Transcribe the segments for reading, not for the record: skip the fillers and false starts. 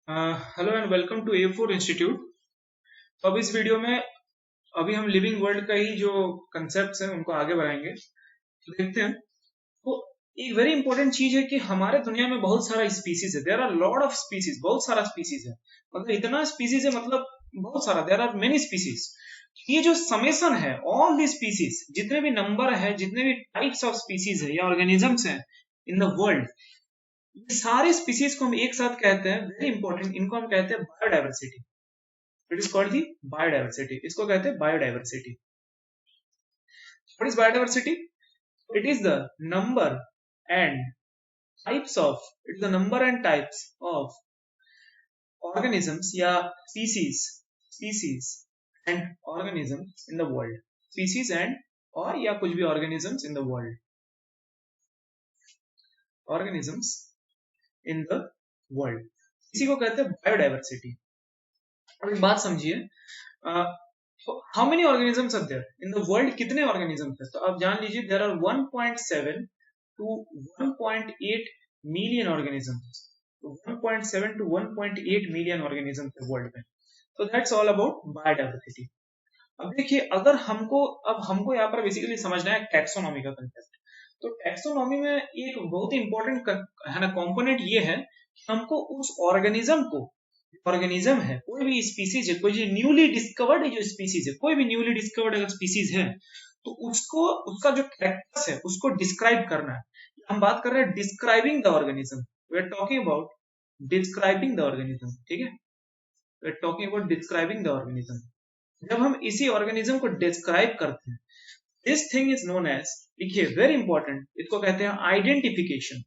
Hello and welcome to A4 institute. तो अब इस वीडियो में अभी हम लिविंग वर्ल्ड का ही जो कंसेप्ट्स हैं उनको आगे बढ़ाएंगे। तो देखते हैं। तो एक वेरी इंपॉर्टेंट चीज है कि हमारे दुनिया में बहुत सारा स्पीसीज है। There are lot of species, बहुत सारा स्पीसीज है। मतलब इतना स्पीसीज है, मतलब बहुत सारा, देयर आर मेनी स्पीसीज। ये जो समेसन है ऑल दी स्पीसीज, जितने भी नंबर है, जितने भी टाइप्स ऑफ स्पीसीज है या ऑर्गेनिजम्स हैं इन द वर्ल्ड, ये सारे स्पीसीज को हम एक साथ कहते हैं, वेरी इंपॉर्टेंट, इनको हम कहते हैं biodiversity. It is called the biodiversity. इसको कहते हैं biodiversity. What is biodiversity? It is the number and types of it is the number and types of organisms या species and organisms in the world. Species and और या कुछ भी organisms in the world, organisms in the world, इसी को कहते हैं biodiversity. अब एक बात समझिए, how many organisms are there in the world? कितने ऑर्गेनिजम्स हैं? तो आप जान लीजिए there are 1.7 to 1.8 million organisms. तो 1.7 टू 1.8 मिलियन ऑर्गेनिजम्स है वर्ल्ड में। तो दैट्स ऑल अबाउट बायोडाइवर्सिटी। अब देखिए, अगर हमको यहाँ पर बेसिकली समझना है टैक्सोनॉमी का कंसेप्ट। तो टैक्सोनॉमी में एक बहुत ही इंपॉर्टेंट है ना कंपोनेंट ये है कि हमको उस ऑर्गेनिज्म को, ऑर्गेनिज्म है, कोई भी स्पीसीज है, कोई जो न्यूली डिस्कवर्ड है, जो स्पीसीज है, कोई भी न्यूली डिस्कवर्ड अगर स्पीसीज है, तो उसको, उसका जो कैरेक्टर्स है उसको डिस्क्राइब करना है। हम बात कर रहे हैं describing the organism. We are talking about describing the organism. ठीक है, we are talking about describing the organism. जब हम इसी ऑर्गेनिज्म को डिस्क्राइब करते हैं, this thing is known as, देखिए वेरी इंपॉर्टेंट, इसको कहते हैं आइडेंटिफिकेशन।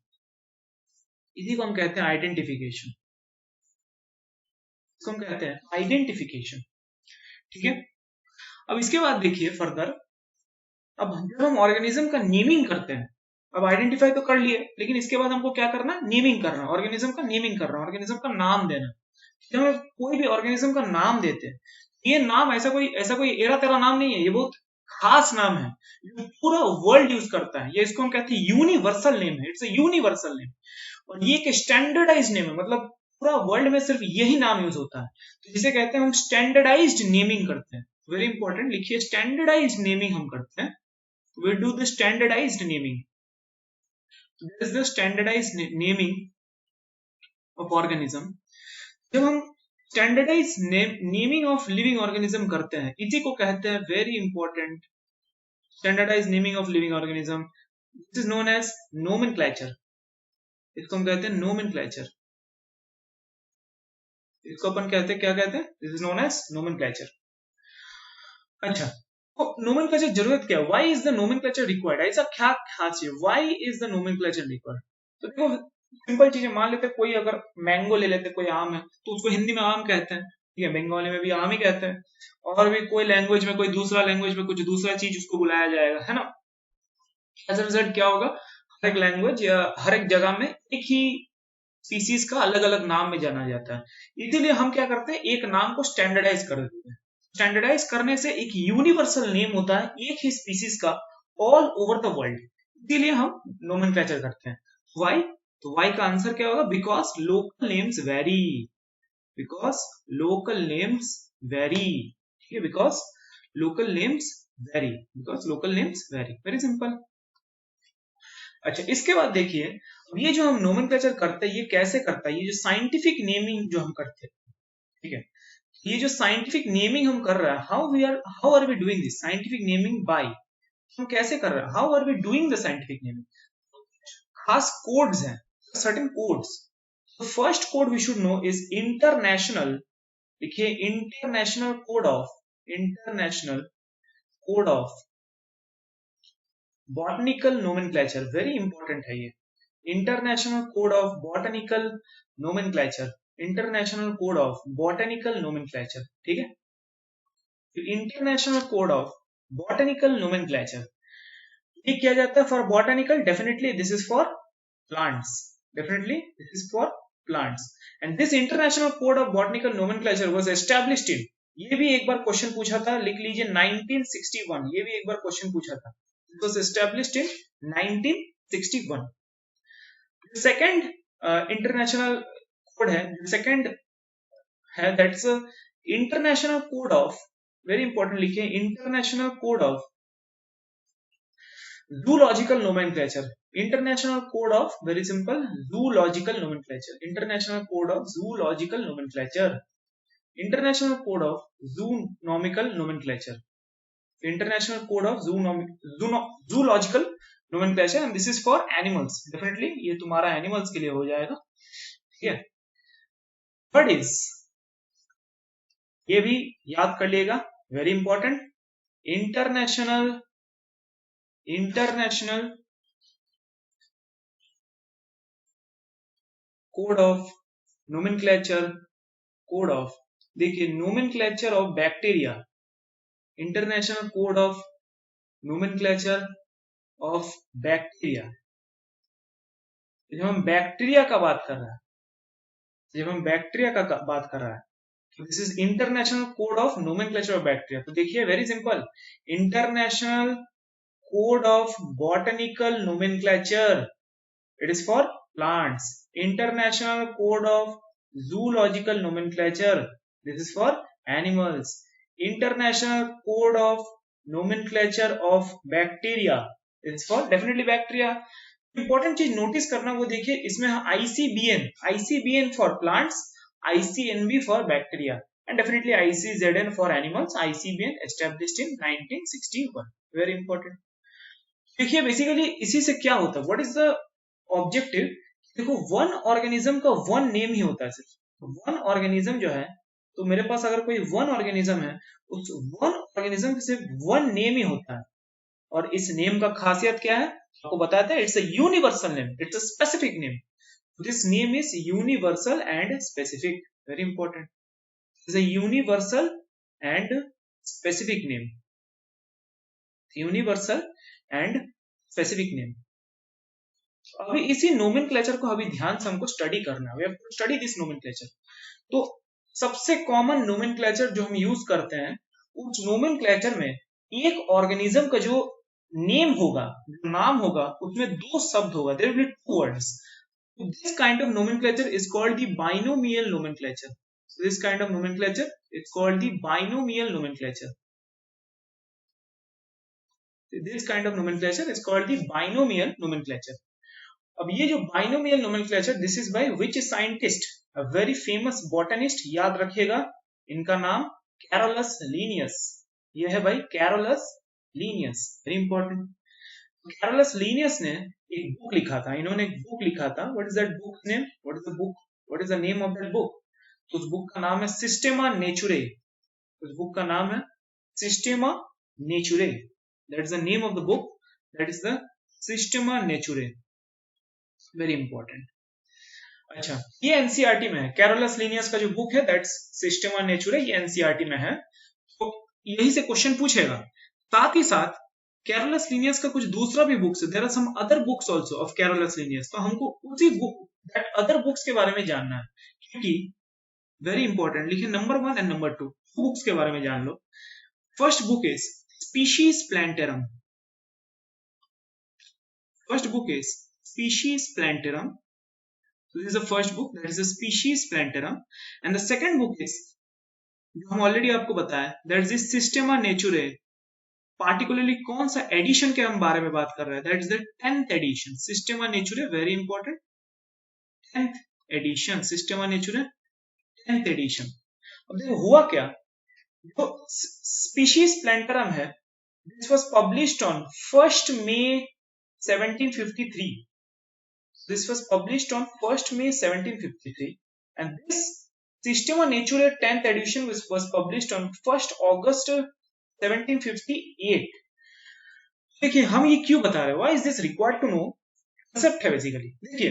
इसी को हम कहते हैं आइडेंटिफिकेशन। इसको हम कहते हैं आइडेंटिफिकेशन। ठीक है। अब इसके बाद देखिए फर्दर, अब जब हम ऑर्गेनिज्म का नेमिंग करते हैं, अब आइडेंटिफाई तो कर लिए, लेकिन इसके बाद हमको क्या करना है? नेमिंग करना, ऑर्गेनिज्म का नेमिंग करना, ऑर्गेनिज्म का नाम देना। जब हम कोई भी ऑर्गेनिज्म का नाम देते हैं, ये नाम ऐसा कोई एरा तेरा नाम नहीं है, ये बहुत खास नाम है जो पूरा वर्ल्ड यूज करता है। ये इसको हम कहते हैं यूनिवर्सल नेम है, इट्स अ यूनिवर्सल नेम। और ये एक स्टैंडर्डाइज नेम है, मतलब पूरा वर्ल्ड में सिर्फ यही नाम यूज होता है। तो जिसे कहते हैं हम स्टैंडर्डाइज्ड नेमिंग करते हैं। वेरी इंपॉर्टेंट, लिखिए स्टैंडर्डाइज्ड नेमिंग हम करते हैं। We do the standardized naming. There is the standardized naming of organism. जब हम standardise naming of living organism करते हैं, इसी को कहते हैं, very important, standardise naming of living organism. This is known as nomenclature. इसको हम कहते हैं नोमेनक्लेचर। इसको अपन कहते हैं, क्या कहते हैं? This is known as nomenclature. अच्छा, तो नोमेनक्लेचर जरूरत क्या है? Why is the nomenclature required? ऐसा क्या खास है? Why is the nomenclature required? तो देखो, सिंपल चीज है। मान लेते कोई, अगर मैंगो ले लेते, कोई आम है, तो उसको हिंदी में आम कहते हैं, ठीक है, बंगाली में भी आम ही कहते हैं। और भी कोई लैंग्वेज में, कोई दूसरा लैंग्वेज में कुछ दूसरा चीज उसको बुलाया जाएगा, है ना। एज अ रिजल्ट क्या होगा? हर एक लैंग्वेज या हर एक जगह में एक ही स्पीसीज का अलग अलग नाम में जाना जाता है। इसीलिए हम क्या करते हैं, एक नाम को स्टैंडर्डाइज कर देते हैं। स्टैंडर्डाइज करने से एक यूनिवर्सल नेम होता है एक ही स्पीसीज का ऑल ओवर द वर्ल्ड। इसीलिए हम नोमेनक्लेचर करते हैं। व्हाई? तो व्हाई का आंसर क्या होगा? Because local names very. Because local names very. ठीक है, because local names very, because local names very, very simple. अच्छा, इसके बाद देखिए, अब ये जो हम नोमेनक्लेचर करते हैं, ये कैसे करता है? ये जो साइंटिफिक नेमिंग जो हम करते हैं, ठीक है, ये जो साइंटिफिक नेमिंग हम कर रहे हैं, how are we doing this scientific naming? By, हम कैसे कर रहे हैं? How are we doing the scientific naming? खास कोड्स हैं, certain codes. First code we should know is international. देखिए, international code of botanical nomenclature, very important है ये। International code of botanical nomenclature, international code of botanical nomenclature, ठीक है। International code of botanical nomenclature, ये किया जाता है for botanical, definitely this is for plants, definitely this is for plants. And this international code of botanical nomenclature was established इन, ये भी एक बार question पूछा था, लिख लीजिए 1961, ये भी एक बार क्वेश्चन पूछा था। It was established in 1961। Second international code है, सेकेंड है, that's international code of, very important लिखे, international code of zoological nomenclature. International code of, very simple, zoological nomenclature. International code of zoological nomenclature. International code of zoonomical nomenclature. International code of zoological nomenclature, and this is for animals. Definitely ये तुम्हारा animals के लिए हो जाएगा, ठीक है. Third is, ये भी याद कर लिएगा, very important, international code of nomenclature, code of, देखिए nomenclature of bacteria, international code of nomenclature of bacteria. जब हम बैक्टीरिया का बात कर रहा है, जब हम बैक्टीरिया का बात कर रहा है, this is international code of nomenclature of bacteria. तो देखिए very simple, international code of botanical nomenclature, it is for plants. International code of zoological nomenclature, this is for animals. International code of nomenclature of bacteria, this is for definitely bacteria. Important चीज notice करना, वो देखिए इसमें ICBN for plants, ICNB for bacteria, and definitely ICZN for animals. ICBN established in 1961, very important. देखिए basically इसी से क्या होता है, व्हाट इज द ऑब्जेक्टिव. देखो वन ऑर्गेनिज्म का वन नेम ही होता है, सिर्फ वन ऑर्गेनिज्म जो है, तो मेरे पास अगर कोई वन ऑर्गेनिज्म है, उस वन ऑर्गेनिज्म का सिर्फ वन नेम ही होता है. और इस नेम का खासियत क्या है आपको बताते हैं, it's a universal name, it's a specific name. This name is universal and specific, very important. It's a universal and specific name, universal and specific name. अभी इसी नोमेनक्लेचर को अभी ध्यान से हमको स्टडी करना है, we have to study this nomenclature. तो सबसे कॉमन नोमेनक्लेचर जो हम यूज करते हैं, उस नोमेनक्लेचर में एक ऑर्गेनिज्म का जो नेम होगा, जो नाम होगा, उसमें दो शब्द होगा, there will be two words. This kind of nomenclature is called the binomial nomenclature. This kind of nomenclature is called the binomial nomenclature. This kind of nomenclature is called the binomial nomenclature. अब ये जो binomial nomenclature, this is by which scientist, a very famous botanist, याद रखिएगा इनका नाम Carolus Linnaeus. ये है भाई Carolus Linnaeus, very important. Carolus Linnaeus ने एक बुक लिखा था, इन्होंने एक बुक लिखा था. What is that book name, what is the book, what is the name of that book. तो उस बुक का नाम है सिस्टेमा नेचुरे. उस बुक का नाम है Systema Naturae, that is the name of the book, that is the Systema Naturae, very important. अच्छा, ये एनसीईआरटी में है, कैरोलस लीनियस का जो बुक है दैट्स सिस्टेमा नेचुरे, ये एनसीईआरटी में है. तो यही से क्वेश्चन पूछेगा. साथ ही साथ कैरोलस लीनियस का कुछ दूसरा भी बुक्स है, there are some other books also of Carolus Linnaeus. तो हमको उसी बुक, दैट अदर बुक्स के बारे में जानना है, क्योंकि वेरी इंपॉर्टेंट. लिखिए नंबर 1 एंड नंबर 2 बुक्स के बारे में जान लो. First book is species plantarum. First book is Species Plantarum. So this is the first book, that is the Species Plantarum, and the second book is, जो हम already आपको बताया, that is the Systema Naturae. Particularly कौन सा addition के हम बारे में बात कर रहे हैं, that is the 10th edition. Systema Naturae, very important, 10th edition, Systema Naturae 10th edition. अब देखो हुआ क्या, जो Species Plantarum है, this was published on 1st May 1753. This was published on 1st May 1753, and this Systema Naturae 10th edition was published on 1st August 1758. देखिए हम ये क्यों बता रहे हैं, why is this required to know, concept है basically. देखिए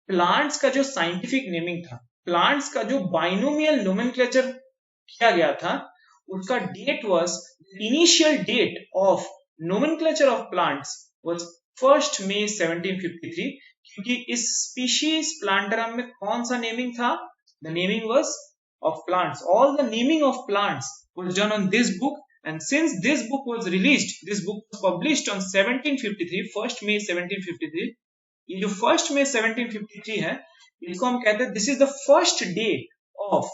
plants का जो साइंटिफिक नेमिंग था, प्लांट्स का जो बाइनोमियल नोमेनक्लेचर किया गया था, उसका date was, initial date of nomenclature of plants was 1st May 1753. क्योंकि इस स्पीशीज प्लांटरम में कौन सा नेमिंग था, the naming was of plants. All the naming of plants was done on this book, and since this book was released, this book was published on 1753, 1st May 1753. ये जो 1st May 1753 है, इसको हम कहते हैं this is the first day of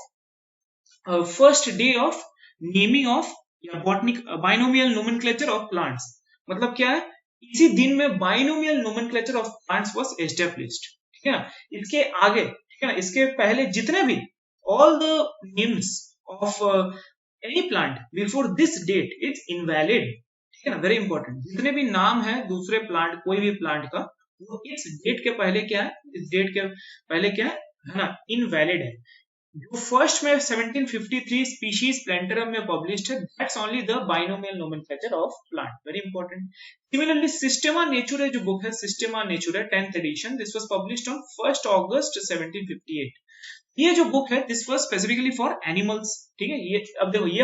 first day of naming of या botanic binomial nomenclature of plants, मतलब क्या है, इसी दिन में binomial nomenclature of plants was established, ठीक है ना। इसके आगे, ठीक है ना, इसके पहले जितने भी all the names of any plant before this date is invalid, ठीक है ना, वेरी इंपॉर्टेंट। जितने भी नाम है दूसरे प्लांट, कोई भी प्लांट का, वो इस डेट के पहले क्या है, इस डेट के पहले क्या है ना, इनवैलिड है। जो फर्स्ट में 1753 स्पीशीज प्लांटरम में पब्लिश्ड है, that's only the binomial nomenclature of plant, very important. Similarly Systema Naturae जो बुक है, Systema Naturae 10th edition, this was published on 1st August 1758। ये जो बुक है this was specifically for animals, ठीक है। ये अब देखो, ये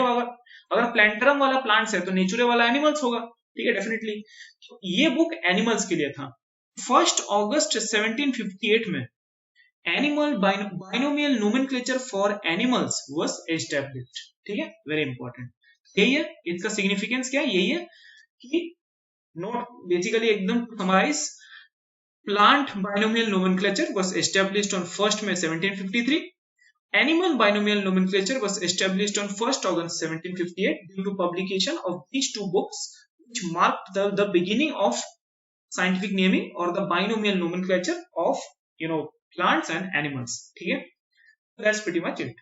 अगर प्लांटरम वाला प्लांट्स है तो नेचुरे वाला एनिमल्स होगा, ठीक है, डेफिनेटली। तो ये बुक एनिमल्स के लिए था। 1st August 1758 में animal binomial nomenclature for animals was established, ठीक है, वेरी इंपॉर्टेंट। यही है इसका सिग्निफिकेंस, क्या है, यही है कि नोट बेसिकली एकदम summarize, plant binomial nomenclature was established on 1st May 1753, animal binomial nomenclature was established on 1st August 1758 due to publication of these two books, which marked the beginning of scientific naming or the binomial nomenclature of plants and animals, ठीक है। That's pretty much it।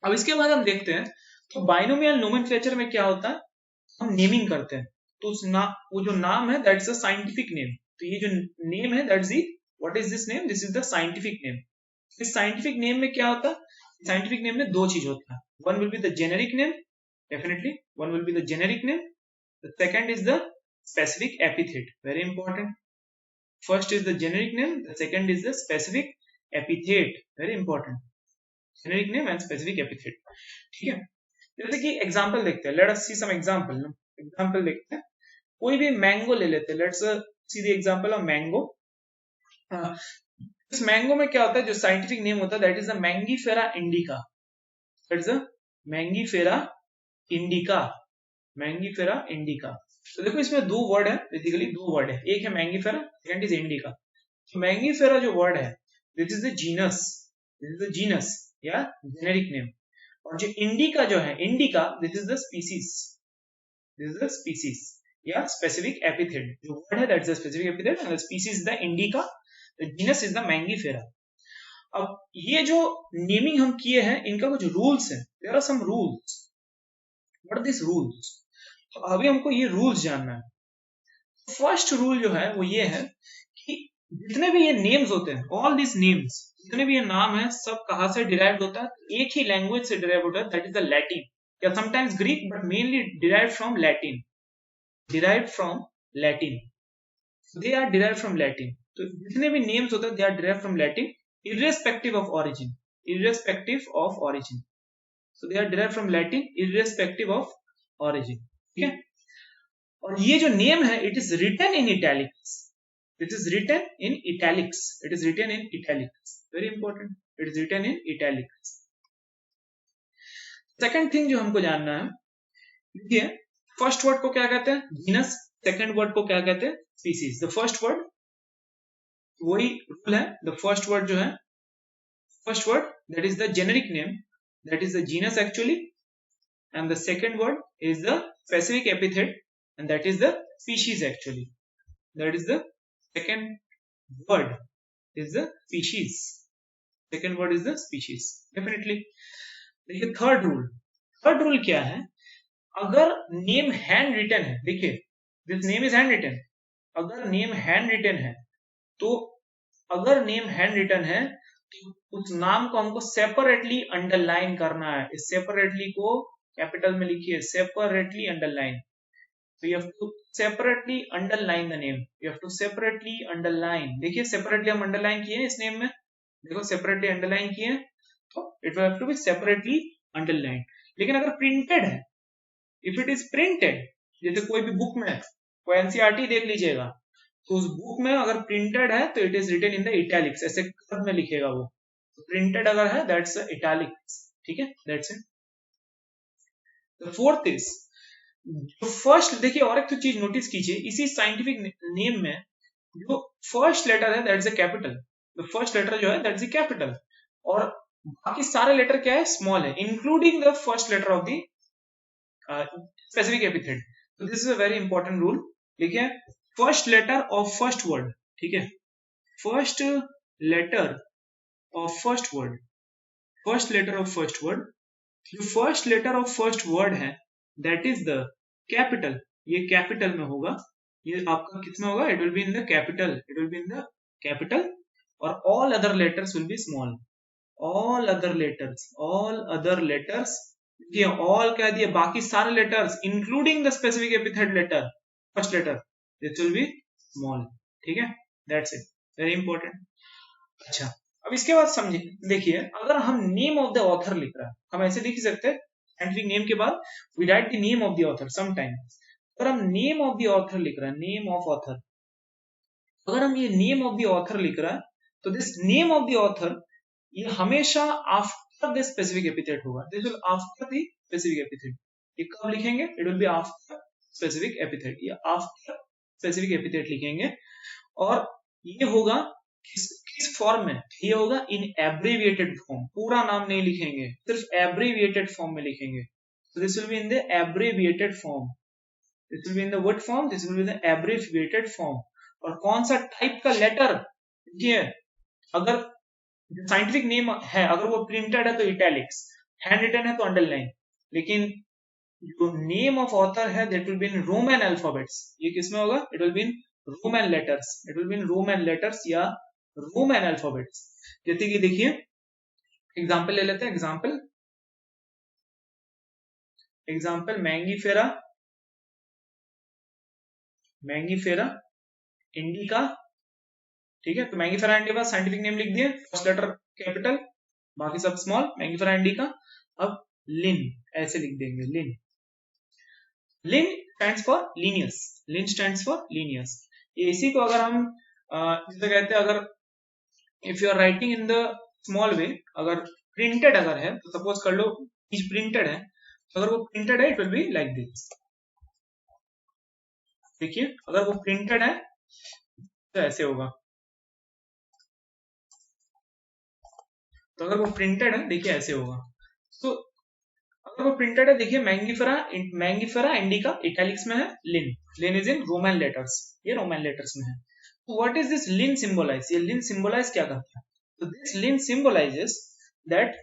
अब इसके बाद हम देखते हैं तो binomial nomenclature में क्या होता है, हम नेमिंग करते हैं, तो वो जो नाम है दैट्स अ साइंटिफिक नेम। तो ये जो नेम है that's the, what is this name, this is the scientific name. इस साइंटिफिक नेम में क्या होता है, साइंटिफिक नेम में दो चीज होता है, one will be the generic name, definitely one will be the generic name, the second is the specific epithet, very important. First is the generic name, the second is the specific epithet, very important, generic name and specific epithet, ठीक है। जैसे कि example देखते हैं, let us सी some example देखते हैं। कोई भी मैंगो ले लेते हैं, let's see the example of mango. इस मैंगो में क्या होता है, जो साइंटिफिक नेम होता है that is the Mangifera indica, that is the Mangifera indica, Mangifera indica. तो देखो इसमें दो वर्ड है, बेसिकली दो वर्ड है, एक है मैंगीफेरा, सेकंड इज इंडिका। तो मैंगीफेरा जो वर्ड है दिस इज द जीनस, या जेनेरिक नेम, और जो इंडिका जो है, indica this is the species, या स्पेसिफिक एपिथेट। जो वर्ड है that is the specific epithet and the species is the indica, the genus is the Mangifera. अब ये जो नेमिंग हम किए हैं इनका कुछ रूल्स है, there are some rules. What are this rules? तो अभी हमको ये रूल्स जानना है। फर्स्ट रूल जो है वो ये है कि जितने भी ये नेम्स होते हैं, ऑल दिस नेम्स, जितने भी ये नाम है, सब कहां से डिराइव्ड होता है, एक ही लैंग्वेज से डिराइव होता है, दैट इज द लैटिन या sometimes Greek, but mainly derived from Latin, they are derived from Latin. तो जितने भी नेम्स होते हैं they are derived from Latin irrespective of origin, so they are derived from Latin irrespective of origin, ठीक है। और ये जो नेम है it is written in italics, very important, it is written in italics. Second thing जो हमको जानना है, देखिए फर्स्ट वर्ड को क्या कहते हैं, जीनस, सेकंड वर्ड को क्या कहते हैं, स्पीसीज। द फर्स्ट वर्ड, वही रूल है, द फर्स्ट वर्ड जो है, first word that is the generic name, that is the genus actually, and the second word is the specific epithet and that is the species actually, that is the second word is the species, definitely। देखिए third rule क्या है, अगर name hand written है, देखिए this name is hand written, अगर name hand written है तो उस नाम को हमको सेपरेटली अंडरलाइन करना है। इस सेपरेटली को कैपिटल में लिखिए, सेपरेटली अंडरलाइन। तो you have to separately underline the name, देखिए सेपरेटली हम अंडरलाइन किए इस नेम में, देखो सेपरेटली अंडरलाइन किए, तो it will have to be separately underline. लेकिन अगर प्रिंटेड है, इफ इट इज प्रिंटेड, जैसे कोई भी बुक में, कोई एनसीईआरटी देख लीजिएगा, तो उस बुक में अगर प्रिंटेड है तो it is written in the italics, ऐसे कर्व में लिखेगा वो। प्रिंटेड अगर है दैट्स इटैलिक्स, ठीक है, that's it. The fourth is, जो फर्स्ट, देखिए और एक तो चीज नोटिस कीजिए, इसी साइंटिफिक नेम में जो फर्स्ट लेटर है that's a capital, the first letter जो है दैट्स अ कैपिटल, और बाकी सारे लेटर क्या है, स्मॉल है, including the first letter of the specific epithet. तो this is a very important rule. ठीक है, first letter of first word, ठीक है, first letter of first word, first letter of first word, जो first letter of first word है that is the capital, ये capital में होगा, ये आपका किसमें होगा, it will be in the capital, it will be in the capital, और all other letters will be small, all other letters, all other letters, ये ऑल कह दिए, बाकी सारे letters including the specific epithet letter, first letter, this will be small. ठीक है, that's it, very important. अच्छा, अब इसके बाद समझिए, देखिए अगर हम नेम ऑफ द ऑथर लिख रहा है, हम ऐसे लिख सकते हैं, साइंटिफिक नेम के बाद we write the name of the author sometime. अगर हम नेम ऑफ द ऑथर लिख रहे हैं, नेम ऑफ ऑथर, अगर हम ये नेम ऑफ द ऑथर लिख रहा है, तो this name of the author ये हमेशा आफ्टर द स्पेसिफिक एपिथेट होगा, this will after the specific epithet. ये कब लिखेंगे, it will be after specific epithet, ये आफ्टर स्पेसिफिक एपिथेट लिखेंगे, और ये होगा किस फॉर्म में, ये होगा इन एब्रीविएटेड फॉर्म, पूरा नाम नहीं लिखेंगे, सिर्फ एब्रीविएटेड फॉर्म में लिखेंगे। So this will be in the abbreviated form, this will be in the what form, this will be the abbreviated form। और कौन सा टाइप का लेटर, ये अगर साइंटिफिक नेम है, अगर वो प्रिंटेड है तो इटैलिक्स, हैंड रिटन है तो अंडरलाइन, लेकिन जो नेम ऑफ ऑथर है that will be in Roman alphabets, ये किसमें होगा, it will be in Roman letters, it will be in Roman letters या रोमन अल्फाबेट्स। जैसे कि देखिए एग्जांपल ले लेते हैं, example, example Mangifera, Mangifera indica, ठीक है, तो मैंगीफेरा इंडिका साइंटिफिक नेम लिख दिए, फर्स्ट लेटर कैपिटल, बाकी सब स्मॉल, मैंगीफेरा इंडिका। अब लिन ऐसे लिख देंगे, Linn, Linn stands for Linnaeus, Linn stands for Linnaeus. इसी को अगर हम जैसे कहते हैं, अगर if you are writing in the small way, अगर प्रिंटेड अगर है तो सपोज कर लो प्रिंटेड है, तो अगर वो प्रिंटेड है it will be like this. देखिए अगर वो प्रिंटेड है तो ऐसे होगा, तो अगर वो प्रिंटेड है देखिए ऐसे होगा। तो अगर वो प्रिंटेड है, देखिए मैंगीफेरा, मैंगीफेरा इंडिका इटैलिक्स में है, Linn, Linn is in Roman letters, ये रोमन लेटर्स में है। तो what is this Linn symbolize, ये लिन सिंबलाइज क्या करता है, तो this Linn symbolizes that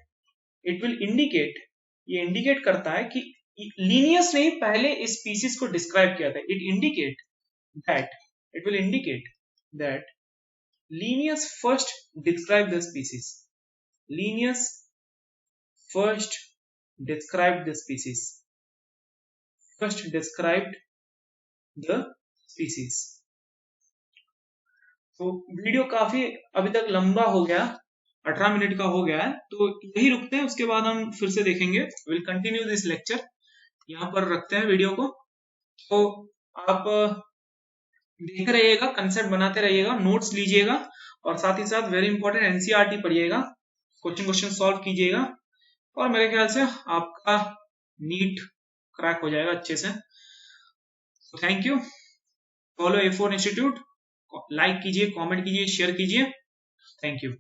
it will indicate, ये इंडिकेट करता है कि लीनियस ने पहले इस स्पीसीज को डिस्क्राइब किया था, it indicate that, it will indicate that Linnaeus first described the species, Linnaeus first described the species, first described the species। तो वीडियो काफी अभी तक लंबा हो गया, 18 मिनट का हो गया है, तो यही रुकते हैं, उसके बाद हम फिर से देखेंगे, विल कंटिन्यू दिस लेक्चर, यहाँ पर रखते हैं वीडियो को। तो आप देख रहिएगा, कंसेप्ट बनाते रहिएगा, नोट्स लीजिएगा, और साथ ही साथ वेरी इंपॉर्टेंट एनसीईआरटी पढ़िएगा, क्वेश्चन सॉल्व कीजिएगा, और मेरे ख्याल से आपका नीट क्रैक हो जाएगा अच्छे से। Thank you, follow A4 institute, like कीजिए, कमेंट कीजिए, शेयर कीजिए, थैंक यू।